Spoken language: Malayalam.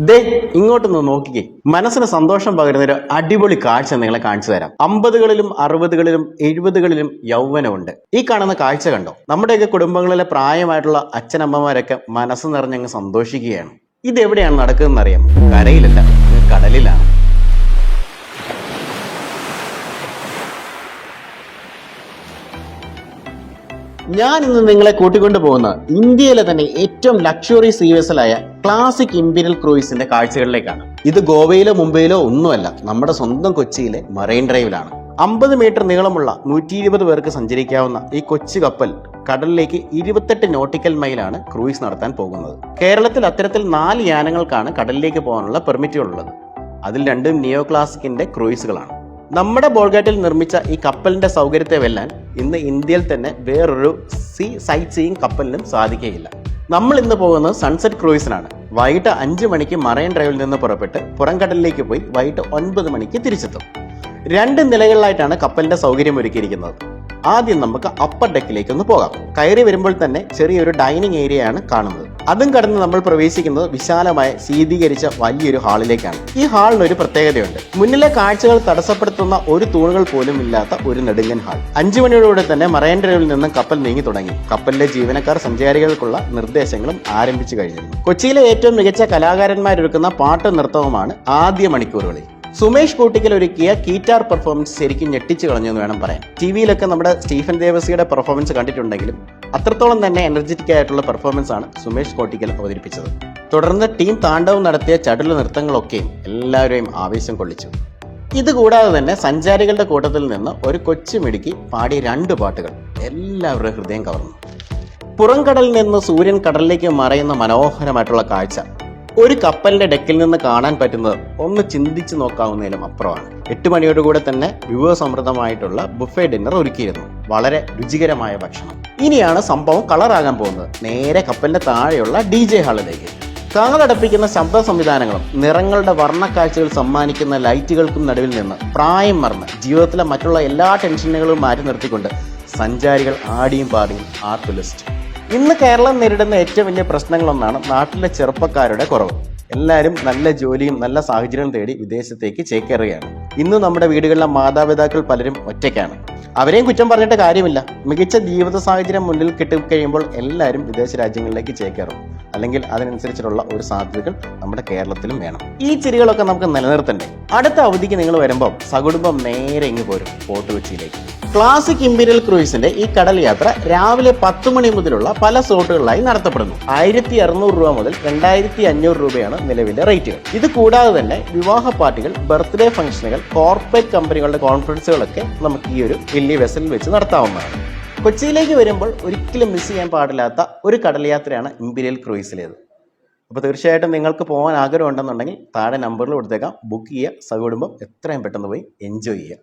ദേ ഇങ്ങോട്ടൊന്ന് നോക്കിക്കേ, മനസ്സിന് സന്തോഷം പകരുന്ന ഒരു അടിപൊളി കാഴ്ച നിങ്ങളെ കാണിച്ചു തരാം. 50കളിലും 60കളിലും 70കളിലും യൗവനമുണ്ട്. ഈ കാണുന്ന കാഴ്ച കണ്ടോ? നമ്മുടെയൊക്കെ കുടുംബങ്ങളിലെ പ്രായമായിട്ടുള്ള അച്ഛനമ്മമാരൊക്കെ മനസ്സ് നിറഞ്ഞങ്ങ് സന്തോഷിക്കുകയാണ്. ഇതെവിടെയാണ് നടക്കുന്നതെന്ന് അറിയാം? കരയിലല്ല, കടലിലാണ്. ഞാൻ ഇന്ന് നിങ്ങളെ കൂട്ടിക്കൊണ്ടു പോകുന്ന ഇന്ത്യയിലെ തന്നെ ഏറ്റവും ലക്ഷറി സീ വെസലായ ക്ലാസിക് ഇമ്പീരിയൽ ക്രൂയിസിന്റെ കാഴ്ചകളിലേക്കാണ്. ഇത് ഗോവയിലോ മുംബൈയിലോ ഒന്നുമല്ല, നമ്മുടെ സ്വന്തം കൊച്ചിയിലെ മറൈൻ ഡ്രൈവിലാണ്. 50 മീറ്റർ നീളമുള്ള 120 പേർക്ക് സഞ്ചരിക്കാവുന്ന ഈ കൊച്ചു കപ്പൽ കടലിലേക്ക് 28 നോട്ടിക്കൽ മൈലാണ് ക്രൂയിസ് നടത്താൻ പോകുന്നത്. കേരളത്തിൽ അത്തരത്തിൽ 4 യാനങ്ങൾക്കാണ് കടലിലേക്ക് പോകാനുള്ള പെർമിറ്റുകളുള്ളത്. അതിൽ 2 നിയോ ക്ലാസിക്കിന്റെ ക്രൂയിസുകളാണ്. നമ്മുടെ ബോൾഗാട്ടിൽ നിർമ്മിച്ച ഈ കപ്പലിന്റെ സൗകര്യത്തെ വെല്ലാൻ ഇന്ന് ഇന്ത്യയിൽ തന്നെ വേറൊരു സൈറ്റ് സീയിങ് കപ്പലിനും സാധിക്കുകയില്ല. നമ്മൾ ഇന്ന് പോകുന്നത് സൺസെറ്റ് ക്രൂയിസിനാണ്. വൈകിട്ട് 5 മണിക്ക് മറൈൻ ഡ്രൈവിൽ നിന്ന് പുറപ്പെട്ട് പുറംകടലിലേക്ക് പോയി വൈകിട്ട് 9 മണിക്ക് തിരിച്ചെത്തും. 2 നിലകളിലായിട്ടാണ് കപ്പലിന്റെ സൗകര്യം ഒരുക്കിയിരിക്കുന്നത്. ആദ്യം നമുക്ക് അപ്പർ ഡെക്കിലേക്ക് ഒന്ന് പോകാം. കയറി വരുമ്പോൾ തന്നെ ചെറിയൊരു ഡൈനിങ് ഏരിയയാണ് കാണുന്നത്. അതും കടന്ന് നമ്മൾ പ്രവേശിക്കുന്നത് വിശാലമായ ശീതീകരിച്ച വലിയൊരു ഹാളിലേക്കാണ്. ഈ ഹാളിന് ഒരു പ്രത്യേകതയുണ്ട്. മുന്നിലെ കാഴ്ചകൾ തടസ്സപ്പെടുത്തുന്ന ഒരു തൂണുകൾ പോലും ഇല്ലാത്ത ഒരു നെടുങ്കൻ ഹാൾ. 5 മണിയോടുകൂടെ തന്നെ മറൈൻ ഡ്രൈവിൽ നിന്ന് കപ്പൽ നീങ്ങി തുടങ്ങി. കപ്പലിലെ ജീവനക്കാർ സഞ്ചാരികൾക്കുള്ള നിർദ്ദേശങ്ങളും ആരംഭിച്ചു കഴിഞ്ഞിരുന്നു. കൊച്ചിയിലെ ഏറ്റവും മികച്ച കലാകാരന്മാരൊരുക്കുന്ന പാട്ടും നൃത്തവുമാണ് ആദ്യ മണിക്കൂറുകളിൽ. സുമേഷ് കൂട്ടിക്കൽ ഒരുക്കിയ ഗിറ്റാർ പെർഫോമൻസ് ശരിക്കും ഞെട്ടിച്ചു കളഞ്ഞു എന്ന് വേണം പറയാൻ. ടിവിയിലൊക്കെ നമ്മുടെ സ്റ്റീഫൻ ദേവസിയുടെ പെർഫോമൻസ് കണ്ടിട്ടുണ്ടെങ്കിലും അത്രത്തോളം തന്നെ എനർജറ്റിക് ആയിട്ടുള്ള പെർഫോമൻസ് ആണ് സുമേഷ് കോട്ടിക്കൽ അവതരിപ്പിച്ചത്. തുടർന്ന് ടീം താണ്ഡവം നടത്തിയ ചടുല നൃത്തങ്ങളൊക്കെയും എല്ലാവരെയും ആവേശം കൊള്ളിച്ചു. ഇതുകൂടാതെ തന്നെ സഞ്ചാരികളുടെ കൂട്ടത്തിൽ നിന്ന് ഒരു കൊച്ചുമിടുക്കി പാടിയ 2 പാട്ടുകൾ എല്ലാവരുടെയും ഹൃദയം കവർന്നു. പുറംകടലിൽ നിന്ന് സൂര്യൻ കടലിലേക്ക് മറയുന്ന മനോഹരമായിട്ടുള്ള കാഴ്ച ഒരു കപ്പലിന്റെ ഡെക്കിൽ നിന്ന് കാണാൻ പറ്റുന്നത് ഒന്ന് ചിന്തിച്ചു നോക്കാവുന്നതിലും അപ്പുറമാണ്. 8 മണിയോടുകൂടെ തന്നെ വിഭവസമൃദ്ധമായിട്ടുള്ള ബുഫേ ഡിന്നർ ഒരുക്കിയിരുന്നു. വളരെ രുചികരമായ ഭക്ഷണം. ഇനിയാണ് സംഭവം കളറാകാൻ പോകുന്നത്. നേരെ കപ്പലിന്റെ താഴെയുള്ള DJ ഹാളിലേക്ക്. കാതടപ്പിക്കുന്ന ശബ്ദ സംവിധാനങ്ങളും നിറങ്ങളുടെ വർണ്ണക്കാഴ്ചകൾ സമ്മാനിക്കുന്ന ലൈറ്റുകൾക്കും നടുവിൽ നിന്ന് പ്രായം മറന്ന് ജീവിതത്തിലെ മറ്റുള്ള എല്ലാ ടെൻഷനുകളും മാറ്റി നിർത്തിക്കൊണ്ട് സഞ്ചാരികൾ ആടിയും പാടിയും ആർത്തുലസിച്ചു. ഇന്ന് കേരളം നേരിടുന്ന ഏറ്റവും വലിയ പ്രശ്നങ്ങളൊന്നാണ് നാട്ടിലെ ചെറുപ്പക്കാരുടെ കുറവ്. എല്ലാവരും നല്ല ജോലിയും നല്ല സാഹചര്യവും തേടി വിദേശത്തേക്ക് ചേക്കേറുകയാണ്. ഇന്ന് നമ്മുടെ വീടുകളിലെ മാതാപിതാക്കൾ പലരും ഒറ്റയ്ക്കാണ്. അവരെയും കുറ്റം പറഞ്ഞിട്ട് കാര്യമില്ല. മികച്ച ജീവിത സാഹചര്യം മുന്നിൽ കിട്ടിക്കഴിയുമ്പോൾ എല്ലാവരും വിദേശ രാജ്യങ്ങളിലേക്ക് ചേക്കേറും. അല്ലെങ്കിൽ അതിനനുസരിച്ചുള്ള ഒരു സാധ്യതകൾ നമ്മുടെ കേരളത്തിലും വേണം. ഈ ചിരികളൊക്കെ നമുക്ക് നിലനിർത്തണ്ടേ? അടുത്ത അവധിക്ക് നിങ്ങൾ വരുമ്പോൾ സകുടുംബം നേരെ ഇങ്ങ് പോരും ഫോർട്ട് കൊച്ചിയിലേക്ക്. ക്ലാസിക് ഇമ്പീരിയൽ ക്രൂയിസിന്റെ ഈ കടൽ യാത്ര രാവിലെ 10 മണി മുതലുള്ള പല സ്ലോട്ടുകളിലായി നടത്തപ്പെടുന്നു. 1600 രൂപ മുതൽ 2500 രൂപയാണ് നിലവിലെ റേറ്റുകൾ. ഇത് കൂടാതെ തന്നെ വിവാഹ പാർട്ടികൾ, ബർത്ത്ഡേ ഫംഗ്ഷനുകൾ, കോർപ്പറേറ്റ് കമ്പനികളുടെ കോൺഫറൻസുകളൊക്കെ നമുക്ക് ഈ ഒരു വലിയ വെസലിൽ വെച്ച് നടത്താവുന്നതാണ്. കൊച്ചിയിലേക്ക് വരുമ്പോൾ ഒരിക്കലും മിസ് ചെയ്യാൻ പാടില്ലാത്ത ഒരു കടൽ യാത്രയാണ് ഇമ്പീരിയൽ ക്രൂയിസിലേത്. അപ്പോൾ തീർച്ചയായിട്ടും നിങ്ങൾക്ക് പോകാൻ ആഗ്രഹം ഉണ്ടെന്നുണ്ടെങ്കിൽ താഴെ നമ്പറിൽ കൊടുത്തേക്കാം. ബുക്ക് ചെയ്യുക. സകുടുംബം എത്രയും പെട്ടെന്ന് പോയി എൻജോയ് ചെയ്യുക.